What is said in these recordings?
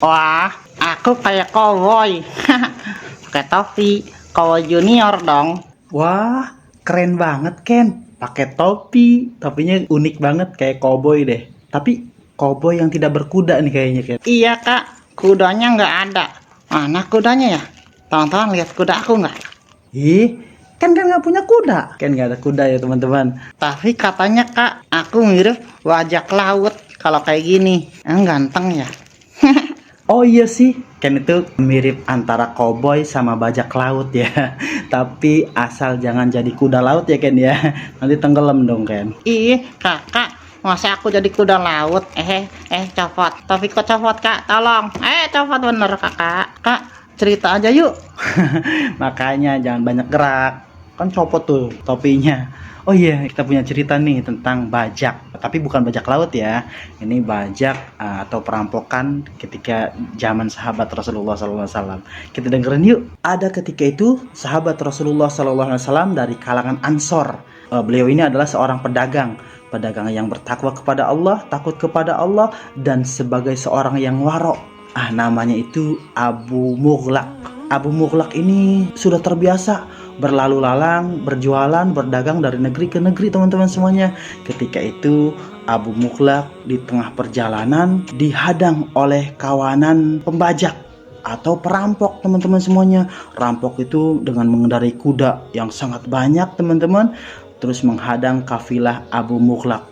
Wah, aku kayak kowboy. Pakai topi, kowboy junior dong. Wah, keren banget Ken. Pakai topi, topinya unik banget kayak cowboy deh. Tapi cowboy yang tidak berkuda nih kayaknya Ken. Iya kak, kudanya nggak ada. Mana kudanya ya? Teman-teman lihat kuda aku nggak? Ih, Ken nggak punya kuda. Ken nggak ada kuda ya teman-teman. Tapi katanya kak, aku mirip bajak laut kalau kayak gini. Ganteng ya. Oh iya sih, Ken itu mirip antara cowboy sama bajak laut ya. Tapi asal jangan jadi kuda laut ya Ken ya. Nanti tenggelam dong Ken. Ih, kakak, masa aku jadi kuda laut? Copot. Tapi kok copot kak? Tolong. Copot bener kakak. Kak, cerita aja yuk. Makanya jangan banyak gerak. Kan copot tuh topinya. Oh iya, kita punya cerita nih tentang bajak. Tapi bukan bajak laut ya. Ini bajak atau perampokan ketika zaman sahabat Rasulullah SAW. Kita dengerin yuk. Ada ketika itu sahabat Rasulullah SAW dari kalangan Ansor. Beliau ini adalah seorang pedagang yang bertakwa kepada Allah, takut kepada Allah, dan sebagai seorang yang warok. Namanya itu Abu Mughlaq. Abu Mughlaq ini sudah terbiasa berlalu lalang, berjualan, berdagang dari negeri ke negeri teman-teman semuanya. Ketika itu Abu Mughlaq di tengah perjalanan dihadang oleh kawanan pembajak atau perampok teman-teman semuanya. Rampok itu dengan mengendarai kuda yang sangat banyak teman-teman, terus menghadang kafilah Abu Mughlaq.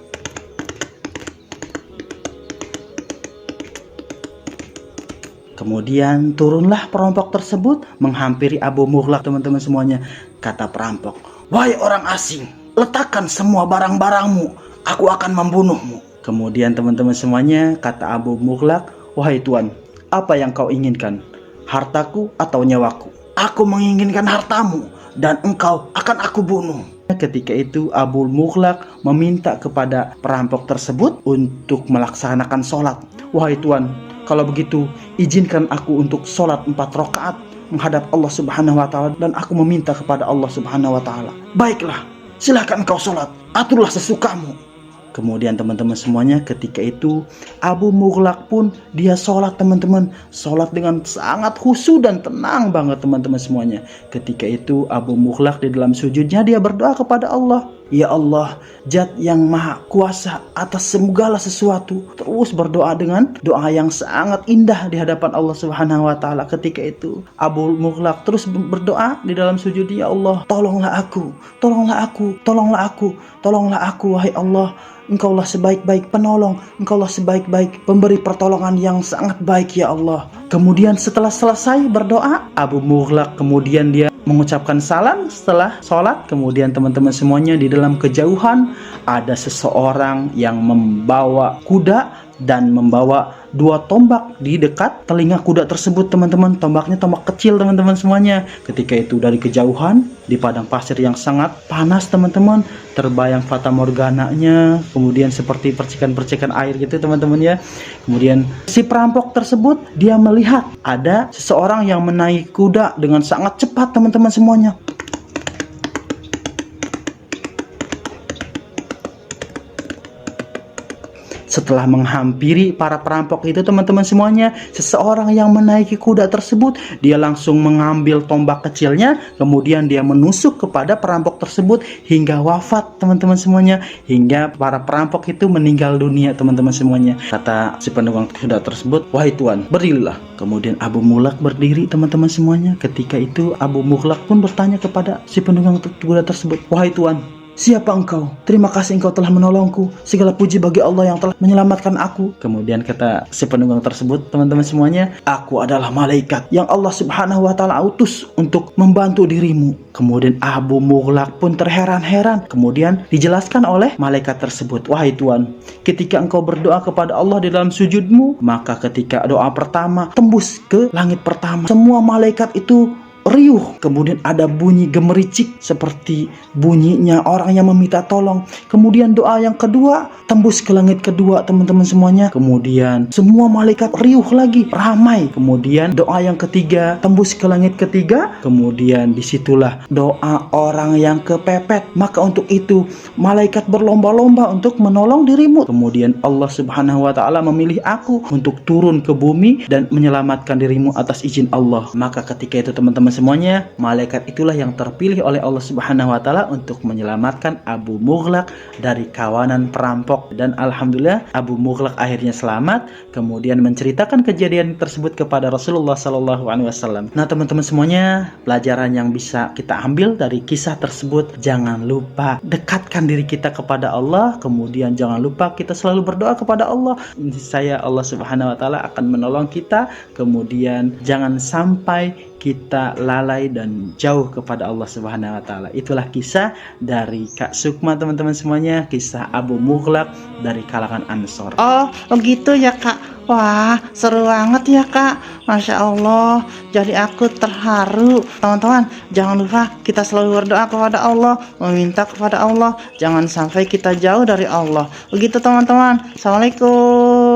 Kemudian turunlah perampok tersebut menghampiri Abu Mughlaq teman-teman semuanya. Kata perampok, "Wahai orang asing, letakkan semua barang-barangmu, aku akan membunuhmu." Kemudian teman-teman semuanya kata Abu Mughlaq, "Wahai tuan, apa yang kau inginkan? Hartaku atau nyawaku?" "Aku menginginkan hartamu dan engkau akan aku bunuh." Ketika itu Abu Mughlaq meminta kepada perampok tersebut untuk melaksanakan sholat. "Wahai tuan, kalau begitu izinkan aku untuk sholat 4 rakaat menghadap Allah Subhanahu wa Ta'ala, dan aku meminta kepada Allah Subhanahu wa Ta'ala." "Baiklah, silahkan kau sholat, aturlah sesukamu." Kemudian teman-teman semuanya ketika itu Abu Mughlaq pun dia sholat teman-teman. Sholat dengan sangat khusyuk dan tenang banget teman-teman semuanya. Ketika itu Abu Mughlaq di dalam sujudnya dia berdoa kepada Allah. "Ya Allah, Zat yang maha kuasa atas segala sesuatu." Terus berdoa dengan doa yang sangat indah di hadapan Allah Subhanahu wa Ta'ala. Ketika itu Abu Mughlaq terus berdoa di dalam sujudnya, "Ya Allah, tolonglah aku, tolonglah aku, tolonglah aku, tolonglah aku, wahai Allah. Engkaulah sebaik-baik penolong, Engkaulah sebaik-baik pemberi pertolongan yang sangat baik ya Allah." Kemudian setelah selesai berdoa, Abu Mughlaq kemudian dia mengucapkan salam setelah sholat. Kemudian teman-teman semuanya di dalam kejauhan ada seseorang yang membawa kuda dan membawa 2 tombak di dekat telinga kuda tersebut teman-teman. Tombaknya tombak kecil teman-teman semuanya. Ketika itu dari kejauhan di padang pasir yang sangat panas teman-teman, terbayang fata morgananya, kemudian seperti percikan-percikan air gitu teman-teman ya. Kemudian si perampok tersebut dia melihat ada seseorang yang menaiki kuda dengan sangat cepat teman-teman semuanya. Setelah menghampiri para perampok itu teman-teman semuanya, seseorang yang menaiki kuda tersebut dia langsung mengambil tombak kecilnya, kemudian dia menusuk kepada perampok tersebut hingga wafat teman-teman semuanya, hingga para perampok itu meninggal dunia teman-teman semuanya. Kata si penunggang kuda tersebut, "Wahai tuan, berdirilah." Kemudian Abu Mughlaq berdiri teman-teman semuanya. Ketika itu Abu Mughlaq pun bertanya kepada si penunggang kuda tersebut, "Wahai tuan, siapa engkau? Terima kasih engkau telah menolongku. Segala puji bagi Allah yang telah menyelamatkan aku." Kemudian kata si penunggang tersebut teman-teman semuanya, "Aku adalah malaikat yang Allah Subhanahu wa Ta'ala utus untuk membantu dirimu." Kemudian Abu Mughlaq pun terheran-heran. Kemudian dijelaskan oleh malaikat tersebut, "Wahai tuan, ketika engkau berdoa kepada Allah di dalam sujudmu, maka ketika doa pertama tembus ke langit pertama, semua malaikat itu riuh, kemudian ada bunyi gemericik seperti bunyinya orang yang meminta tolong. Kemudian doa yang kedua tembus ke langit kedua, teman-teman semuanya. Kemudian semua malaikat riuh lagi, ramai. Kemudian doa yang ketiga tembus ke langit ketiga. Kemudian disitulah doa orang yang kepepet. Maka untuk itu malaikat berlomba-lomba untuk menolong dirimu. Kemudian Allah Subhanahu wa taala memilih aku untuk turun ke bumi dan menyelamatkan dirimu atas izin Allah. Maka ketika itu teman-teman semuanya, malaikat itulah yang terpilih oleh Allah Subhanahu wa taala untuk menyelamatkan Abu Mughlaq dari kawanan perampok. Dan alhamdulillah Abu Mughlaq akhirnya selamat, kemudian menceritakan kejadian tersebut kepada Rasulullah sallallahu alaihi wasallam. Nah, teman-teman semuanya, pelajaran yang bisa kita ambil dari kisah tersebut, jangan lupa dekatkan diri kita kepada Allah, kemudian jangan lupa kita selalu berdoa kepada Allah. Saya Allah Subhanahu wa taala akan menolong kita. Kemudian jangan sampai kita lalai dan jauh kepada Allah Subhanahu wa taala. Itulah kisah dari Kak Sukma, teman-teman semuanya, kisah Abu Mughlaq dari kalangan Ansor. Oh, begitu ya Kak. Wah, seru banget ya Kak. Masya Allah, jadi aku terharu. Teman-teman, jangan lupa kita selalu berdoa kepada Allah, meminta kepada Allah. Jangan sampai kita jauh dari Allah. Begitu teman-teman. Assalamualaikum.